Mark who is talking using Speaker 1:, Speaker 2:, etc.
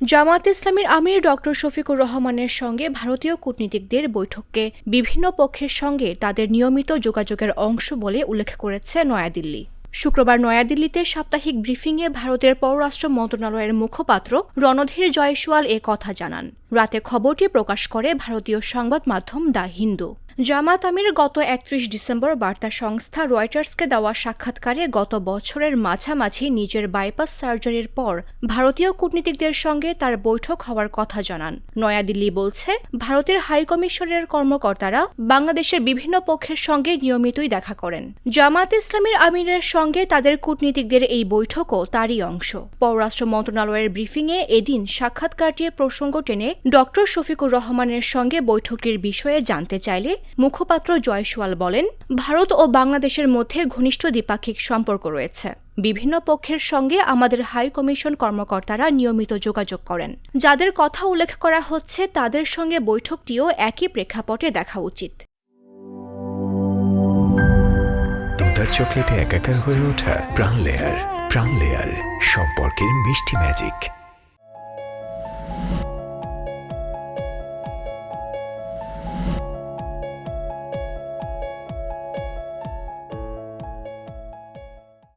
Speaker 1: জামায়াতে ইসলামীর আমির ডক্টর শফিকুর রহমানের সঙ্গে ভারতীয় কূটনীতিকদের বৈঠককে বিভিন্ন পক্ষের সঙ্গে তাদের নিয়মিত যোগাযোগের অংশ বলে উল্লেখ করেছে নয়াদিল্লি। শুক্রবার নয়াদিল্লিতে সাপ্তাহিক ব্রিফিংয়ে ভারতের পররাষ্ট্র মন্ত্রণালয়ের মুখপাত্র রণধীর জয়সওয়াল এ কথা জানান। রাতে খবরটি প্রকাশ করে ভারতীয় সংবাদ মাধ্যম দ্য হিন্দু। জামায়াত আমির গত ৩১ ডিসেম্বর বার্তা সংস্থা রয়টার্সকে দেওয়া সাক্ষাৎকারে গত বছরের মাঝামাঝি নিজের বাইপাস সার্জারির পর ভারতীয় কূটনীতিকদের সঙ্গে তার বৈঠক হওয়ার কথা জানান। নয়াদিল্লি বলছে, ভারতের হাইকমিশনের কর্মকর্তারা বাংলাদেশের বিভিন্ন পক্ষের সঙ্গে নিয়মিতই দেখা করেন। জামায়াতে ইসলামীর আমিরের সঙ্গে তাদের কূটনীতিকদের এই বৈঠকও তারই অংশ। পররাষ্ট্র মন্ত্রণালয়ের ব্রিফিংয়ে এদিন সাক্ষাৎকারটির প্রসঙ্গ টেনে ডক্টর শফিকুর রহমানের সঙ্গে বৈঠকটির বিষয়ে জানতে চাইলে মুখপাত্র জয়সওয়াল বলেন, ভারত ও বাংলাদেশের মধ্যে ঘনিষ্ঠ দ্বিপাক্ষিক সম্পর্ক রয়েছে। বিভিন্ন পক্ষের সঙ্গে আমাদের হাই কমিশন কর্মকর্তারা নিয়মিত যোগাযোগ করেন। যাদের কথা উল্লেখ করা হচ্ছে তাদের সঙ্গে বৈঠকটিও একই প্রেক্ষাপটে দেখা উচিত।
Speaker 2: দুধার চকলেটে একাকার হয়ে ওঠা প্রাণ লেয়ার সম্পর্কের মিষ্টি ম্যাজিক।